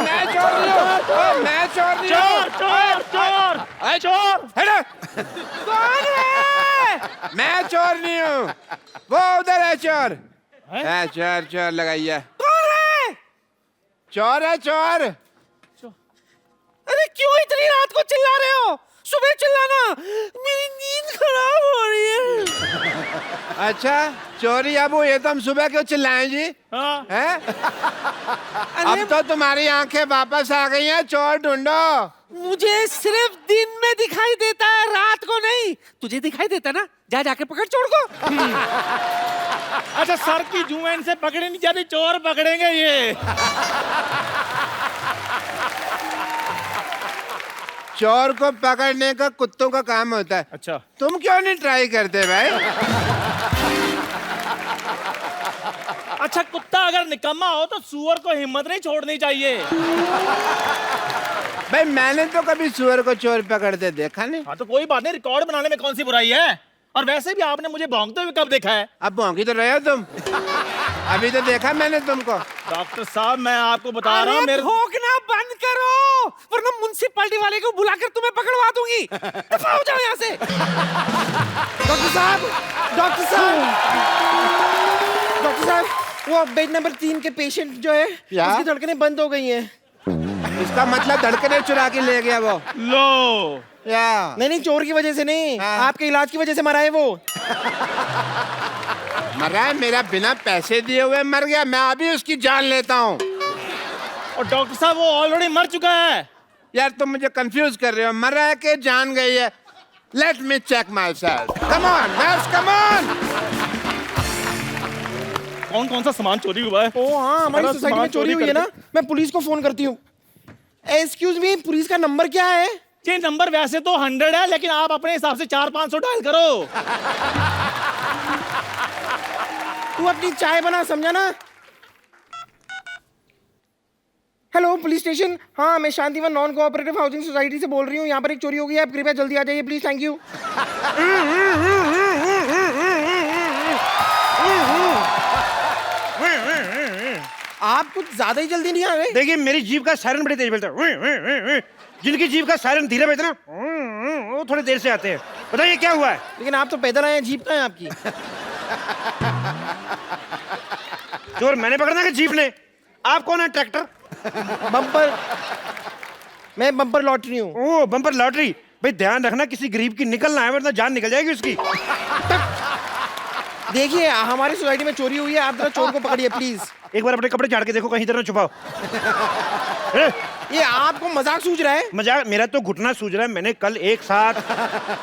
मैं चोर नहीं हूँ, मैं चोर नहीं हूँ। चोर चोर चोर चोर। हटो। कौन है? मैं चोर नहीं हूँ, वो उधर है चोर। है चोर, चोर लगाइए। कौन है? चोर है चोर। अरे क्यों इतनी रात को चिल्ला रहे हो? सुबह चिल्लाना, मेरी नींद खराब हो रही है। अच्छा चोरी अब हुई है तो हम सुबह क्यों चिल्लाएं जी? हाँ। हैं? अब तो तुम्हारी आंखें वापस आ गई हैं, चोर ढूंढो। मुझे सिर्फ दिन में दिखाई देता है, रात को नहीं। तुझे दिखाई देता ना? जा जाके पकड़ चोर को। अच्छा सर की जुएन से पकड़े नहीं जाती, चोर पकड़ेंगे ये। चोर को पकड़ने का कुत्तों का काम होता है। अच्छा तुम क्यों नहीं ट्राई करते भाई? अच्छा कुत्ता अगर निकम्मा हो तो सूअर को हिम्मत नहीं छोड़नी चाहिए। भाई मैंने तो कभी सुअर को चोर पकड़ते देखा नहीं। हाँ तो कोई बात नहीं, रिकॉर्ड बनाने में कौन सी बुराई है। और वैसे भी आपने मुझे भौंकते हुए कब देखा है? अब भौंकी तो रहे हो तुम। अभी तो देखा मैंने तुमको। डॉक्टर साहब मैं आपको बता रहा हूँ, मेरे भौंकना बंद करो, वरना म्युनिसिपैलिटी वाले को बुलाकर तुम्हें पकड़वा दूंगी। दफा हो जाओ यहाँ से। डॉक्टर साहब, डॉक्टर साहब, डॉक्टर साहब, वो बेड नंबर 3 के पेशेंट जो है, उसकी धड़कनें बंद हो गई हैं। इसका मतलब धड़कने चुरा के ले गया वो। लो या नहीं, चोर की वजह से नहीं, हाँ। आपके इलाज की वजह से मरा है वो। मरा है? मेरा बिना पैसे दिए हुए मर गया? मैं अभी उसकी जान लेता हूँ। और डॉक्टर साहब वो ऑलरेडी मर चुका है। यार तुम मुझे कंफ्यूज कर रहे हो, मरा है कि जान गई है? Let me check myself. Come on nurse, come on. कौन कौन सा सामान चोरी हुआ है? ओ हाँ, हमारी बड़ा सोसाइटी में सामान चोरी हुई है ना। मैं पुलिस को फोन करती हूँ। एक्सक्यूज मी, पुलिस का नंबर क्या है? ये नंबर वैसे तो 100 है, लेकिन आप अपने हिसाब से 400-500 डायल करो। तू अपनी चाय बना, समझा ना? Hello police station. हाँ, मैं Shantivan non cooperative housing society से बोल रही हूँ। यहाँ पर एक चोरी हो गई है, आप कृपया जल्दी आ जाइए प्लीज। Thank you. आप कुछ ज्यादा ही जल्दी नहीं आ गए? देखिए मेरी जीभ का सायरन बड़ी तेज बजता है। जिनकी जीभ का सायरन धीरे बजता है ना, वो थोड़ी देर से आते हैं। बताइए क्या हुआ है? लेकिन आप तो पैदल आए हैं, जीप कहाँ है आपकी? चोर मैंने पकड़ना कि जीप ने? आप कौन है? ट्रैक्टर? बम्पर, मैं बम्पर लॉटरी हूँ। ओ बम्पर लॉटरी। भाई ध्यान रखना किसी गरीब की निकलना है, वरना जान निकल जाएगी उसकी। देखिए हमारी सोसाइटी में चोरी हुई है, आप जरा चोर को पकड़िए प्लीज। एक बार अपने कपड़े झाड़ के देखो, कहीं इधर ना छुपाओ। ये आपको मजाक सूझ रहा है? मजाक? मेरा तो घुटना सूझ रहा है। मैंने कल एक साथ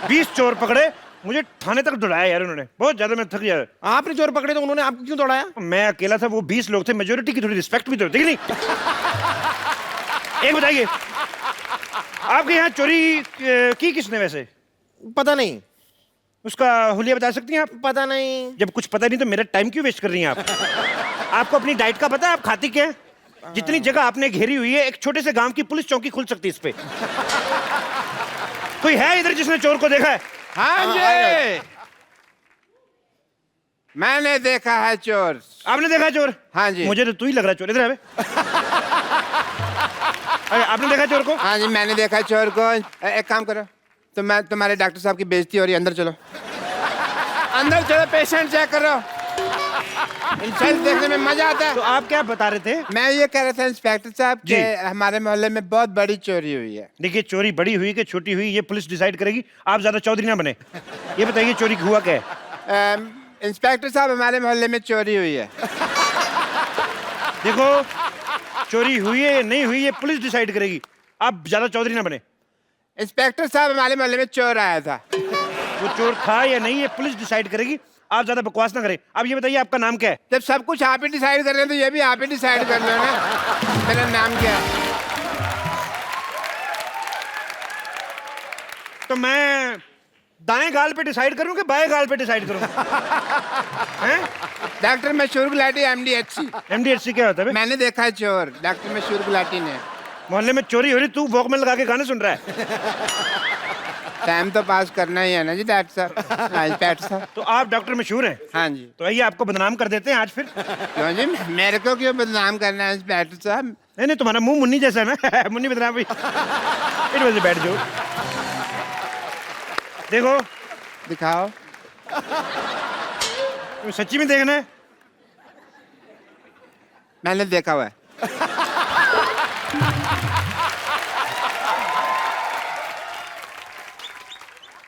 20 चोर पकड़े, मुझे थाने तक दौड़ाया यार उन्होंने। बहुत ज्यादा मैं थक गया। आपने चोर पकड़े तो उन्होंने आपको क्यों दौड़ाया? मैं अकेला था, वो 20 लोग थे, मेजोरिटी की थोड़ी रिस्पेक्ट भी तो होती है नहीं? एक बताइए, आपके यहाँ चोरी की किसने वैसे? पता नहीं। उसका हुलिया बता सकती हैं आप? पता नहीं। जब कुछ पता नहीं तो मेरा टाइम क्यों वेस्ट कर रही हैं आप? आपको अपनी डाइट का पता है? आप खाती क्या है? जितनी जगह आपने घेरी हुई है, एक छोटे से गांव की पुलिस चौकी खुल सकती है इस पे। कोई है इधर जिसने चोर को देखा है? हाँ जी, मैंने देखा है चोर। आपने देखा है चोर? हाँ जी। मुझे तो तू ही लग रहा है चोर। इधर है। अरे आपने देखा चोर को? हाँ जी मैंने देखा है चोर को। एक काम करो, तो मैं तुम्हारे डॉक्टर साहब की बेइज्जती हो रही है, अंदर चलो। अंदर चलो, पेशेंट चेक करो। इंसान देखने में मजा आता है। तो आप क्या बता रहे थे? मैं ये कह रहा था इंस्पेक्टर साहब जी। कि हमारे मोहल्ले में बहुत बड़ी चोरी हुई है। देखिए चोरी बड़ी हुई कि छोटी हुई ये पुलिस डिसाइड करेगी। आप ज्यादा चौधरी ना बने। ये बताइए चोरी हुआ क्या है? इंस्पेक्टर साहब हमारे मोहल्ले में चोरी हुई है। देखो चोरी हुई है या नहीं हुई ये पुलिस डिसाइड करेगी। आप ज्यादा चौधरी ना बने। इंस्पेक्टर साहब हमारे मोहल्ले में चोर आया था। वो चोर था या नहीं ये पुलिस डिसाइड करेगी। आप ज्यादा बकवास ना करें। आप ये बताइए आपका नाम क्या है? जब सब कुछ आप ही डिसाइड कर रहे हैं तो ये भी आप ही डिसाइड कर लो ना। मेरा नाम क्या है? तो मैं दाएं गाल पे डिसाइड करूं कि बाएं गाल पे डिसाइड करूं? हैं? डॉक्टर मशहूर गुलाटी MDHC। MDHC क्या होता है बे? मैंने देखा है चोर, डॉक्टर मशहूर गुलाटी ने। मोहल्ले में चोरी हो रही, तू वॉकमैन लगा के गाने सुन रहा है? टाइम तो पास करना ही है ना जी डॉक्टर साहब। हाँ जी डॉक्टर साहब। तो आप डॉक्टर मशहूर हैं। हाँ जी। तो आइए आपको बदनाम कर देते हैं आज फिर। क्यों जी, मेरे को क्यों बदनाम करना है डॉक्टर साहब? नहीं नहीं, तुम्हारा मुंह मुन्नी जैसा है ना। मुन्नी बदनाम भी। इस वजह से बैठ जाओ। देखो, दिखाओ। तुम सच्ची में देखना है? मैंने देखा हुआ है।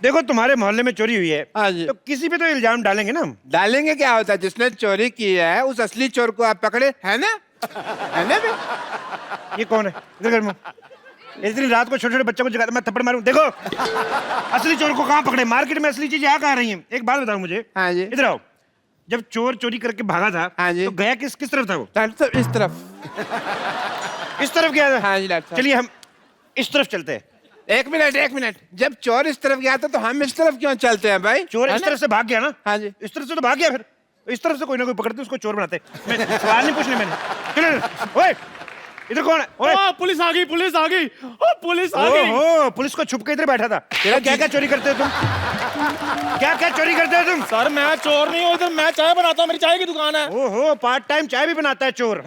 देखो, तुम्हारे मोहल्ले में चोरी हुई है। हाँ जी। तो किसी पे तो इल्जाम डालेंगे ना हम। डालेंगे, क्या होता है? जिसने चोरी की है उस असली चोर को आप पकड़े, है ना? है ना बे? ये कौन है? इधर कर मुंह। इतनी रात को छोटे छोटे बच्चों को जगाता, मैं थप्पड़ मारूं? देखो, असली चोर को कहाँ पकड़े? मार्केट में असली चीज यहाँ कहाँ रही है? एक बात बताओ मुझे। हाँ जी। इधर आओ। जब चोर चोरी करके भागा था, हाँ जी। तो गया किस किस तरफ था वो? डॉक्टर साहब, इस तरफ। इस तरफ गया था। हाँ जी डॉक्टर साहब। चलिए हम इस तरफ चलते हैं। एक मिनट। जब चोर इस तरफ गया था तो हम इस तरफ क्यों चलते हैं भाई? चोर है इस ना? तरफ से भाग गया ना? हाँ जी। इस तरफ से तो भाग गया, फिर तो इस तरफ से कोई ना कोई पकड़ते उसको चोर बनाते। मैं सवाल नहीं पूछने मैंने। चलो, ओए, इधर कौन है? ओए, पुलिस आ गई, पुलिस आ गई, ओ पुलिस आ गई। ओहो, पुलिस को छुप के इधर बैठा था। तेरा क्या क्या चोरी करते हो तुम? क्या क्या चोरी करते हो तुम? सर मैं चोर नहीं हूँ, इधर मैं चाय बनाता हूँ, मेरी चाय की दुकान है। ओहो, पार्ट टाइम चाय भी बनाता है चोर।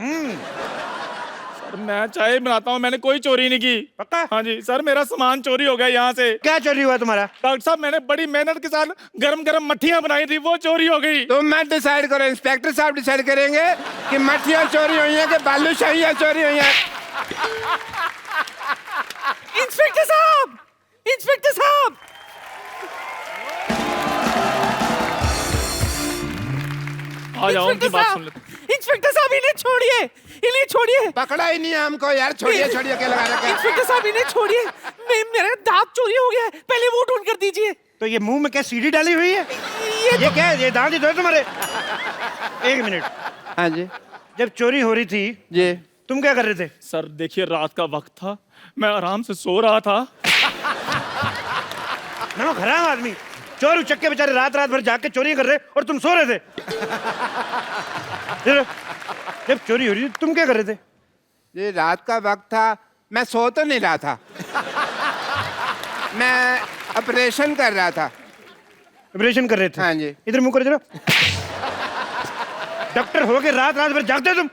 सर मैं चाय बनाता हूँ, मैंने कोई चोरी नहीं की। पक्का? हाँ जी सर, मेरा सामान चोरी हो गया यहाँ से। क्या चोरी हुआ तुम्हारा? डॉक्टर साहब, मैंने बड़ी मेहनत के साथ गरम गरम मट्ठियाँ बनाई थी, वो चोरी हो गई। तुम मत डिसाइड करो, इंस्पेक्टर साहब डिसाइड करेंगे कि मट्ठियाँ चोरी हुई हैं कि बालूशाहियाँ चोरी हुई हैं। इंस्पेक्टर साहब, इंस्पेक्टर साहब, आ जाओ, उनकी बात सुन लेते। इंस्पेक्टर साहब, इन्हें छोड़िए, इन्हें छोड़िए। पकड़ा ही नहीं है हमको यार, छोड़िए क्या लगा रखा है? इंस्पेक्टर साहब, इन्हें छोड़िए। मेरा दांत चोरी हो गया है, पहले वो ढूंढ कर दीजिए। तो ये मुंह में क्या सीढ़ी डाली हुई है? ये क्या है? ये दांत ही तो है तुम्हारे। एक मिनट। हाँ जी। जब चोरी हो रही थी जी। तुम क्या कर रहे थे? सर देखिए, रात का वक्त था, मैं आराम से सो रहा था। नमक हराम आदमी। चोर उचक्के बेचारे रात रात भर जाग के चोरी कर रहे और तुम सो रहे थे। जब चोरी हो रही थी तुम क्या कर रहे थे? ये रात का वक्त था, मैं सो तो नहीं रहा था, मैं ऑपरेशन कर रहा था। ऑपरेशन कर रहे थे? हाँ जी। इधर मुंह करो जरा। डॉक्टर हो के रात रात भर जागते हो तुम?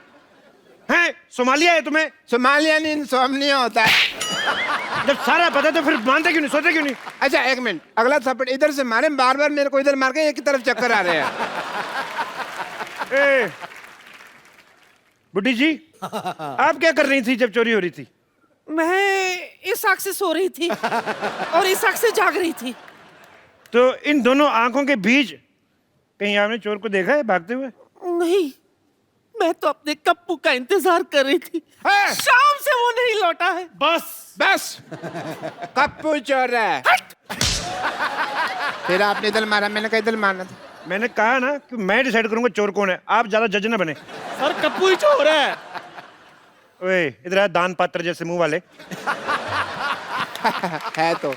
हैं? सोमालिया है तुम्हें? सोमालिया नहीं, इंसोम्निया होता है। जब सारा पता है तो फिर मानते क्यों नहीं, सोते क्यों नहीं? अच्छा एक मिनट, अगला थप्पड़ इधर से मारे, बार बार मेरे को इधर मार के एक ही तरफ चक्कर आ रहे हैं। ए, बुड्ढी जी, आप क्या कर रही थी जब चोरी हो रही थी? मैं इस आंख से सो रही थी और इस आंख से जाग रही थी। तो इन दोनों आंखों के बीच कहीं आपने चोर को देखा है भागते हुए? नहीं, मैं तो अपने कप्पू का इंतजार कर रही थी। है? शाम से वो नहीं लौटा है। बस कप्पू चोर है। फिर आपने इधर मारा, मैंने कहा इधर मारना था। मैंने कहा ना कि मैं डिसाइड करूंगा चोर कौन है, आप ज्यादा जज ना बने। सर कप्पू ही चोर है। ओए, इधर आ, दान पात्र जैसे मुंह वाले। है तो।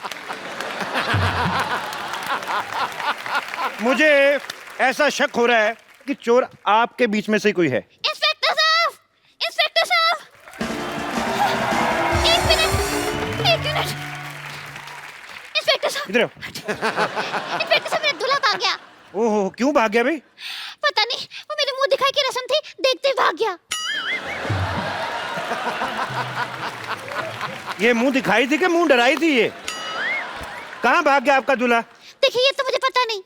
मुझे ऐसा शक हो रहा है कि चोर आपके बीच में से ही कोई है। इंस्पेक्टर साहब, इंस्पेक्टर साहब, एक मिनट। इंस्पेक्टर साहब, इधर आओ। इंस्पेक्टर साहब, मेरा दूल्हा भाग गया। ओहो, क्यों भाग गया भाई? पता नहीं, वो मेरे मुंह दिखाई की रस्म थी, देखते ही भाग गया। ये मुंह दिखाई थी कि मुंह डराई थी? ये कहाँ भाग गया आपका दूल्हा? देखिए, ये तो मुझे पता नहीं।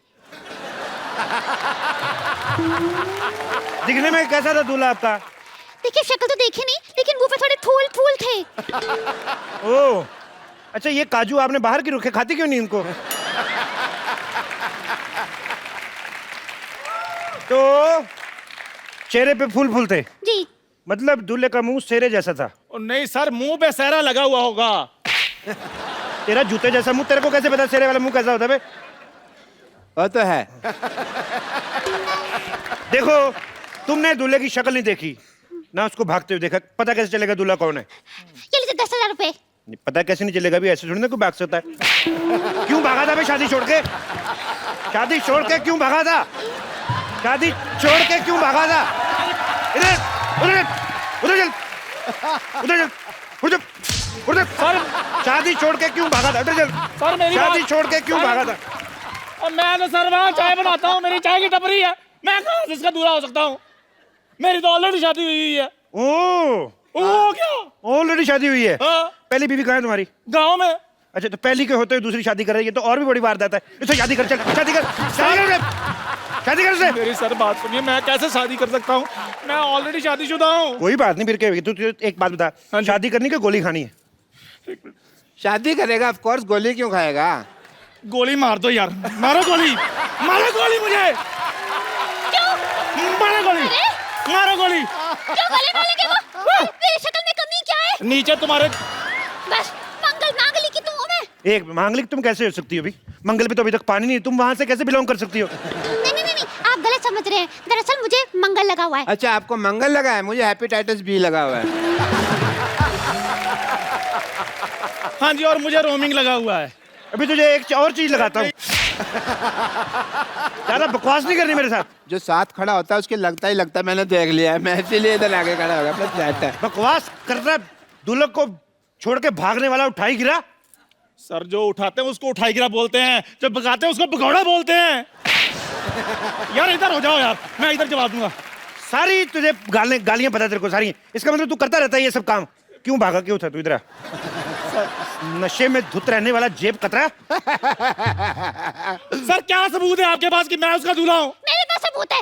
दिखने में कैसा था दूल्हा आपका? देखिए, शक्ल तो देखी नहीं, लेकिन मुंह पे थोड़े फूल थे। ओह, अच्छा, ये काजू आपने बाहर की रखे, खाती क्यों नहीं इनको? तो चेहरे पे फूल थे? जी। मतलब दूल्हे का मुंह शेरे जैसा था? और नहीं सर, मुंह पे सहरा लगा हुआ होगा। तेरा जूते जैसा मुंह, तेरे को कैसे पता शेरे वाला मुंह कैसा होता है बे? वो तो है। देखो, तुमने दूल्हे की शक्ल नहीं देखी ना, उसको भागते हुए देखा, पता कैसे चलेगा दूल्हा कौन है? ये लीजिए 10,000 रुपए। पता कैसे नहीं चलेगा भी? ऐसे थोड़ी ना कोई भाग सकता है। क्यों भागा था बे शादी छोड़ के? शादी छोड़ के क्यों भागा था? शादी छोड़ के क्यों भागा था? इधर, उधर चल, उधर चल, उधर चल, उधर चल। उठ जा। सर शादी छोड़ के क्यों भागा था? उठ जा। सर मेरी शादी बात- छोड़ के क्यों सर, भागा था? अब मैं तो सर वहाँ चाय बनाता हूँ, मेरी चाय की टपरी है, मैं कहाँ से इसका दूल्हा हो सकता हूँ? मेरी तो ऑलरेडी शादी हुई है। ओ ओ क्या? ऑलरेडी शादी हुई है। हाँ, पहली बीवी कहाँ है तुम्हारी? गाँव में। अच्छा, तो पहली के होते हुए दूसरी शादी कर रही है, तो और भी बड़ी वारदात है। इससे शादी कर, चल शादी कर, शादी कर, शादी कर इससे। मेरी सर बात सुनिए, मैं कैसे शादी कर सकता हूँ? मैं ऑलरेडी शादीशुदा हूँ। कोई बात नहीं, फिर क्या? तू एक बात बता, हाँ जी। शादी करनी कि गोली खानी है? शादी करेगा ऑफ कोर्स, गोली क्यों खाएगा? गोली मार दो यार, मारो गोली, मारो गोली मुझे, मारो गोली, मारो गोली। क्यों गले मारेंगे वो? मेरी शक्ल में कमी क्या है? नीचे तुम्हारे बस मंगल मांगली की तुम हो मैं। एक मांगलिक तुम कैसे हो सकती हो? अभी मंगल पे तो अभी तक पानी नहीं, तुम वहां से कैसे बिलोंग कर सकती हो? नहीं, आप गलत समझ रहे हैं। दरअसल मुझे मंगल लगा हुआ है। अच्छा, आपको मंगल लगा है, मुझे हेपेटाइटिस बी लगा हुआ है। हाँ जी, और मुझे रोमिंग लगा हुआ है। अभी तुझे एक और चीज लगाता हूँ। ज्यादा बकवास नहीं करनी मेरे साथ। जो साथ खड़ा होता है उसके लगता ही लगता है, मैंने देख लिया है, मैं इसीलिए इधर आगे खड़ा हो गया, अपना फ्लैट है। बकवास कर रहा है। दुल्हन को छोड़ के भागने वाला उठाई गिरा। सर जो उठाते हैं उसको उठाई गिरा बोलते हैं, जो भगाते हैं उसको भगौड़ा बोलते हैं। यार इधर हो जाओ यार, मैं इधर जवाब दूंगा। सारी तुझे गालियां पता है तेरे को सारी। इसका मतलब तू करता रहता है ये सब काम। क्यों भागा, क्यों था तू इधर? नशे में धुत रहने वाला जेब कतरा। सर क्या सबूत है आपके पास कि मैं उसका दूल्हा हूँ? मेरे पास सबूत है।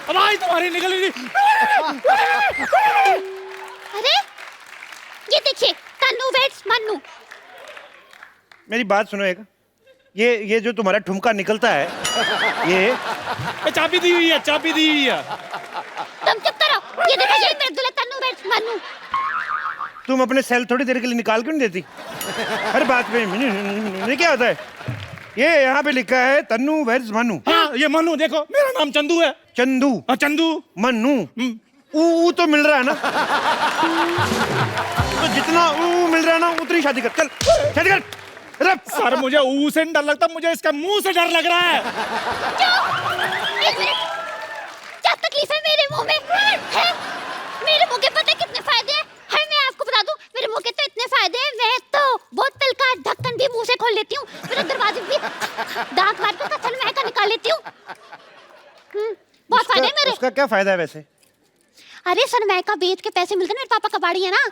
आवाज तुम्हारी निकल रही। अरे ये देखिए, तन्नू वेट्स मन्नू। मेरी बात सुनो एक, ये जो तुम्हारा ठुमका निकलता है, ये चाबी दी हुई है, चाबी दी हुई है। तुम चुप करो। ये देखो, ये मेरे दूल्हा तन्नू वेट्स मन्नू। तुम अपने सेल थोड़ी देर के लिए निकाल क्यों नहीं देती? हर बात में क्या होता है? ये यहाँ पे लिखा है तन्नू वेर्स मन्नू। हाँ ये मन्नू, देखो मेरा नाम चंदू है। चंदू, हाँ चंदू। मन्नू, ऊ तो मिल रहा है ना? तो जितना ऊ मिल रहा है ना उतनी शादी कर। चल शादी कर। सर मुझे ऊ से डर लगता, मुझे इसका मुंह से डर लग रहा है। एक मिनट, क्या तकलीफ है मेरे मुंह में? है? मेरे मुंह के पता है कितने फायदे हैं? मैं आपको बता दूं, मेरे मुंह के तो इतने फायदे हैं, मैं तो बोतल का ढक्कन भी मुंह से खोल लेती हूँ, मेरे दरवाजे भी दांत मार के कचन महका निकाल लेती हूँ। बहुत फायदे हैं मेरे। उसका क्या फायदा है वैसे? अरे सनमाइका बेच के पैसे मिलते हैं, मेरे पापा कबाड़ी है ना।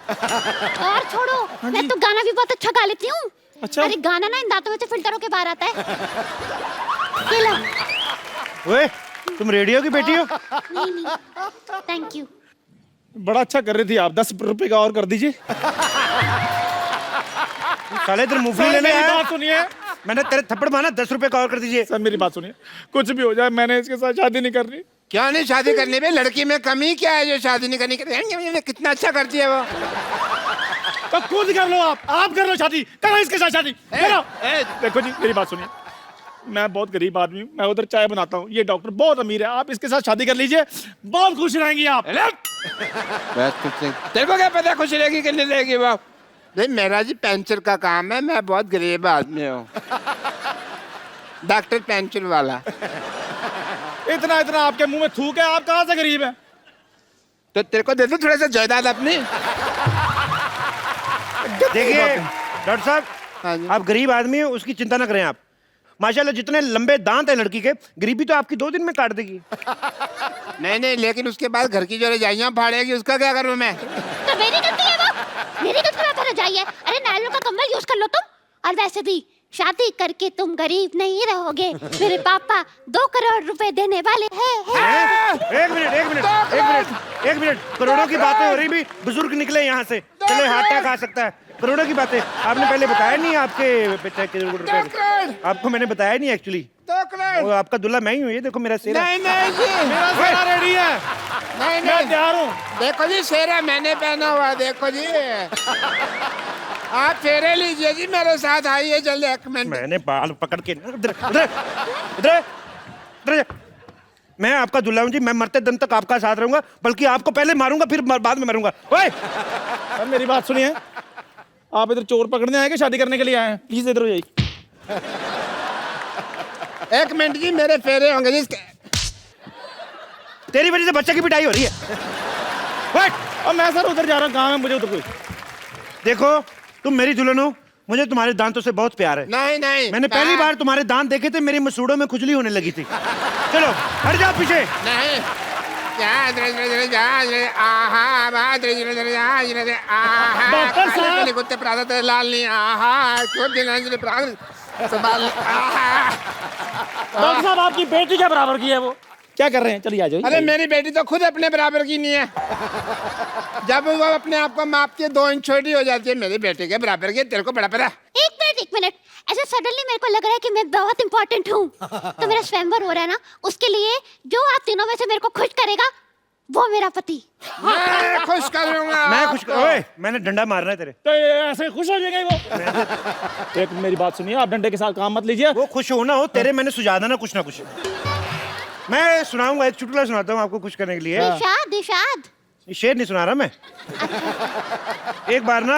और छोड़ो, मैं तो गाना भी बहुत अच्छा गा लेती हूँ। अच्छा? अरे गाना ना इन दांतों में से फिल्टर होके बाहर आता है। ये लो। ओए, तुम रेडियो की बेटी हो? नहीं, थैंक यू। बड़ा अच्छा कर रही थी आप, 10 रुपए का और कर दीजिए। साले इधर मूंगफली सर लेने मेरी आया? बात सुनिए। मैंने तेरे थप्पड़ मारा, 10 रुपए का और कर दीजिए। सर मेरी बात सुनिए, कुछ भी हो जाए मैंने इसके साथ शादी नहीं करनी। क्यों नहीं शादी करनी बे? लड़की में कमी क्या है जो शादी नहीं करनी? कितना अच्छा करती है वो। तो खुद कर लो, आप कर लो शादी, करो इसके साथ शादी करो। देखो जी मेरी बात सुनिए, मैं बहुत गरीब आदमी हूँ, मैं उधर चाय बनाता हूँ, ये डॉक्टर बहुत अमीर है, आप इसके साथ शादी कर लीजिए, बहुत खुश रहेंगी आप। बस कुछ नहीं, तेरे को क्या पता खुश रहेगी कि नहीं रहेगी वो? भाई मेरा जी पेंचर का काम है, मैं बहुत गरीब आदमी हूँ। डॉक्टर पेंचर वाला। इतना इतना आपके मुंह में थूक है, आप कहाँ से गरीब हैं? तो तेरे को दे दो थोड़ा सा जायदाद अपनी। देखिए डॉक्टर साहब, हाँ जी। आप गरीब आदमी हैं, उसकी चिंता ना करें आप। माशाल्लाह जितने लंबे दांत हैं लड़की के, गरीबी तो आपकी 2 दिन में काट देगी। नहीं, लेकिन उसके बाद घर की जो रजाइयाँ फाड़ेगी उसका क्या करूँ मैं? तो मेरी गलती है वो, मेरी गलती पर रजाइए। अरे नायलों का कंबल यूज कर लो तुम। और वैसे भी शादी करके तुम गरीब नहीं रहोगे, मेरे पापा 2 करोड़ रुपए देने वाले हैं। एक मिनट, करोड़ों की बातें हो रही भी, बुजुर्ग निकले यहाँ से, चले हाटा खा सकता है। करोड़ों की बातें आपने पहले बताया नहीं, आपके पिता के रुपए आपको मैंने बताया नहीं एक्चुअली। 2 करोड़। आपका दूल्हा मैं ही हूँ, ये देखो मेरा सेरा। नहीं जी, मेरा सारा रेडी है, नहीं मैं तैयार हूँ। देखो जी सेरा मैंने पहना हुआ, देखो जी। आप फेरे लीजिए जी, मेरे साथ आइए जल्दी, 1 मिनट। मैंने बाल पकड़ के इधर मैं आपका दूल्हा हूँ जी, मैं मरते दम तक आपका साथ रहूंगा, बल्कि आपको पहले मारूंगा फिर बाद में मरूंगा। ओए सर मेरी बात सुनिए, आप इधर चोर पकड़ने आए कि शादी करने के लिए आए हैं? प्लीज इधर हो जाइए। 1 मिनट जी, मेरे फेरे होंगे जी। तेरी वजह से बच्चे की पिटाई हो रही है। और मैं सर उधर जा रहा हूँ, काम है मुझे उधर कोई। देखो तुम मेरी दुल्हन हो, मुझे तुम्हारे दांतों से बहुत प्यार है। नहीं नहीं, मैंने पहली बार तुम्हारे दांत देखे थे, मेरी मसूड़ों में खुजली होने लगी थी। चलो हट जाओ पीछे। नहीं डॉक्टर साहब। कुत्ते प्रादा तेरे लाल नहीं आहा क्यों दिन प्राद संभाल आहा। डॉक्टर साहब आपकी बेटी क्या बराबर की है वो, क्या कर रहे हैं? चलिए आ जाओ। अरे मेरी बेटी तो खुद अपने बराबर की नहीं है। जब वो अपने आप को मापती है 2 इंच छोटी हो जाती है, मेरी बेटी के बराबर की। तेरे को बड़ा पता? एक मिनट, ऐसे सडनली मेरे को लग रहा है कि मैं बहुत इंपॉर्टेंट हूँ। तो मेरा स्वयंवर हो रहा है ना, उसके लिए जो आप तीनों में से मेरे को खुश करेगा वो मेरा पति। मैं खुश कर लूंगा। मैं खुश कर, ओए मैंने डंडा मारना है तेरे। तो ऐसे खुश हो जाएगा वो। एक मेरी बात सुनिए, आप डंडे के साथ काम मत लीजिए। वो खुश हो ना हो, तेरे मैंने सुझा देना कुछ ना कुछ। मैं सुनाऊंगा, एक चुटकुला सुनाता हूँ आपको खुश करने के लिए। दिशाद शेर नहीं सुना रहा मैं। एक बार ना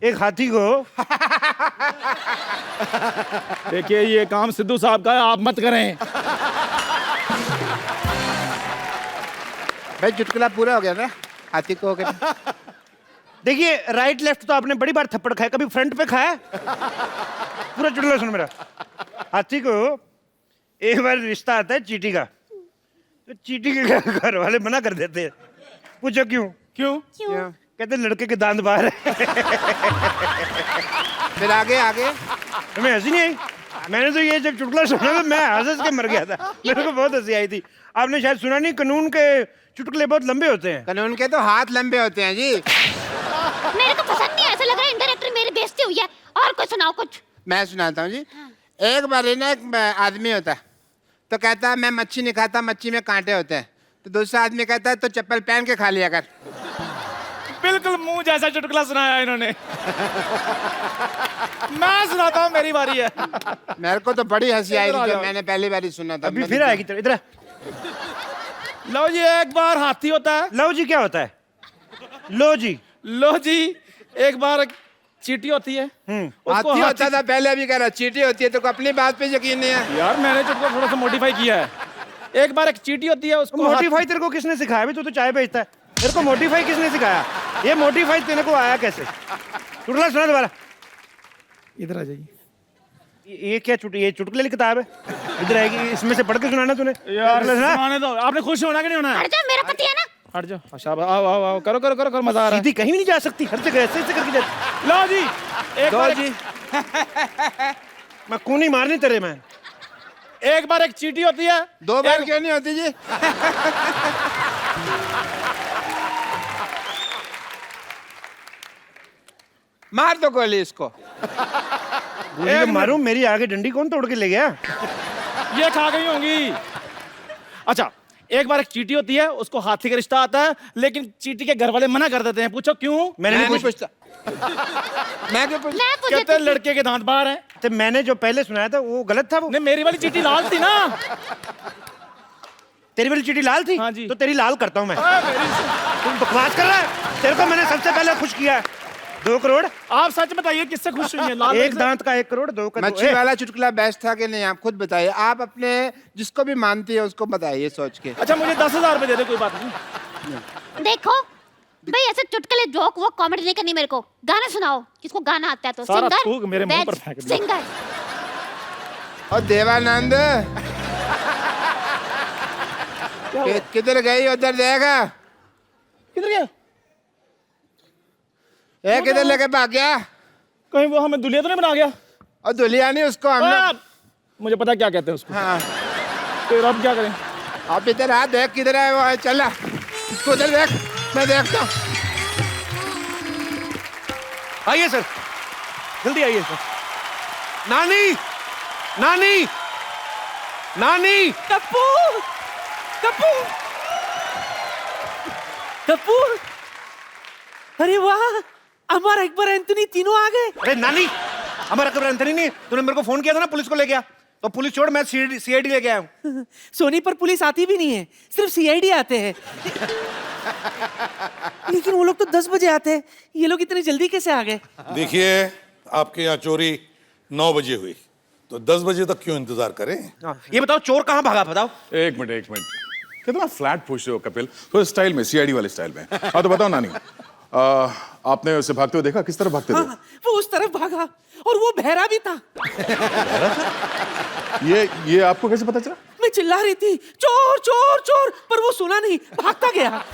एक हाथी को देखिए ये काम सिद्धू साहब का है, आप मत करें। भाई चुटकुला पूरा हो गया ना, हाथी को हो गया। देखिए राइट लेफ्ट तो आपने बड़ी बार थप्पड़ खाया, कभी फ्रंट पे खाया? पूरा चुटकुला सुनो मेरा। हाथी को एक बार रिश्ता आता है चींटी का, तो चींटी के घर वाले मना कर देते हैं। पूछो क्यों? क्यों? कहते लड़के के दांत बाहर है। फिर आगे आगे तुम्हें हंसी नहीं आई? मैंने तो ये जब चुटकुला सुना तो मैं हंस के मर गया था, मेरे को बहुत हंसी आई थी। आपने शायद सुना नहीं, कानून के चुटकुले बहुत लंबे होते हैं। कानून के तो हाथ लंबे होते हैं जी। मेरे को पसंद नहीं, ऐसा लग रहा है इनडायरेक्टली मेरी बेइज्जती हुई है। और कुछ सुनाओ कुछ। मैं सुनाता हूँ जी। एक बार ना एक आदमी होता है, तो कहता है मैं मच्छी नहीं खाता, मच्छी में कांटे होते हैं। तो दूसरा आदमी कहता है तो चप्पल पहन के खा लिया कर। बिल्कुल मुंह जैसा चुटकुला सुनाया इन्होंने। मैं सुनाता हूँ, मेरी बारी है। मेरे को तो बड़ी हंसी आई इधर आ थी जब जाओ। मैंने पहली बार सुना था। अभी फिर आएगी इधर। लो जी, एक बार हाथी होता है। लो जी क्या होता है? लो जी। लो जी, एक बार चींटी होती है। उसको हाथी होता था पहले, भी कह रहा चींटी होती है। तो अपनी बात पे यकीन नहीं है यार, मैंने चुटकुला थोड़ा सा मॉडिफाई किया है। एक बार एक चींटी होती है, उसको मोटिफाई तेरे को किसने सिखाया? अभी तू तो चाय बेचता है, तेरे को मोटिफाई किसने सिखाया? ये मोटिफाई तेरे को आया कैसे? चुटकुला सुना दोबारा। इधर आ जाइए। ये क्या ये चुटकुले की किताब है? इधर आएगी, इसमें से पढ़ के सुनाना तूने। यार चुटकुला सुना। सुनाने दो, आपने खुश होना कि नहीं होना? हट जा, मेरा पति है ना। हट जाओ। अच्छा आओ आओ आओ, करो करो करो करो, मजा आ रहा है। सीधी कहीं भी नहीं जा सकती, हर जगह ऐसे ऐसे करके जाती। लो जी, एक बार जी। मैं कूनी मारनी तेरे में। एक बार एक चींटी होती है। 2 बार क्यों नहीं होती जी? मार दो गोली इसको। गोली तो मारूं, मेरी आगे डंडी कौन तोड़ के ले गया? ये खा गई होंगी। अच्छा, एक बार एक चींटी होती है, उसको हाथी का रिश्ता आता है, लेकिन चींटी के घर वाले मना कर देते हैं। पूछो क्यों? मैंने मैं नहीं नहीं पूछता। मैं क्यों पूछता? मैं पूछती कहते हैं लड़के के दांत बाहर हैं। तो मैंने जो पहले सुनाया था वो गलत था। वो नहीं, मेरी वाली चींटी लाल थी ना। तेरी वाली चीटी लाल थी। हाँ जी। तो तेरी लाल करता हूं मैं। तुम बकवास कर रहा है। तेरे को मैंने सबसे पहले खुश किया है। 2 करोड़। आप सच बताइए, किससे खुश हुई है? लाल एक से? दांत का 1 करोड़, 2 का मच्छी वाला चुटकुला बेस्ट था कि नहीं? आप खुद बताइए। आप अपने जिसको भी मानती है उसको बताइए सोच के। अच्छा, मुझे 10,000 रुपए दे दे, कोई बात नहीं। देखो भाई, ऐसे चुटकुले जोक वो कॉमेडी नहीं करनी मेरे को। गाना सुनाओ, किसको गाना आता है तो। सारा सिंगर थूक मेरे मुंह पर फेंक दिया। सिंगर। और देवानंद किधर गई? उधर देगा। किधर गया? ये किधर लेके भाग गया? कहीं वो हमें दुलिया तो नहीं बना गया? और दुलिया नहीं उसको हम लोग। मुझे पता क्या कहते हैं उसको। हाँ, फिर अब क्या करें? आप इधर आ, देख किधर है वो। चल तू उधर देख, मैं देखता हूँ। आइए सर, जल्दी आइए सर। नानी, नानी, नानी। टप्पू, टप्पू, टप्पू। अरे वाह, अमर अकबर एंथनी तीनों आ गए। अरे नानी, हमारा कब्र अंतरी नहीं। तूने मेरे को फोन किया था ना, पुलिस को ले गया। तो पुलिस छोड़, मैं सीआईडी लेके आया हूँ। सोनी पर पुलिस आती भी नहीं है, सिर्फ सीआईडी आते हैं। लेकिन वो लोग तो 10 बजे आते हैं, ये लोग इतनी जल्दी कैसे आ गए? देखिए, आपके यहाँ चोरी 9 बजे हुई, तो 10 बजे तक क्यों इंतजार करें? ये बताओ चोर कहाँ भागा? बताओ। एक मिनट कितना फ्लैट पूछ रहे हो कपिल, तो स्टाइल में, सीआईडी वाले स्टाइल में। हाँ तो बताओ नानी, आपने उसे भागते हुए देखा? किस तरफ भागते थे? हाँ, वो उस तरफ भागा और वो बहरा भी था। ये आपको कैसे पता चला? मैं चिल्ला रही थी चोर चोर चोर, पर वो सुना नहीं, भागता गया।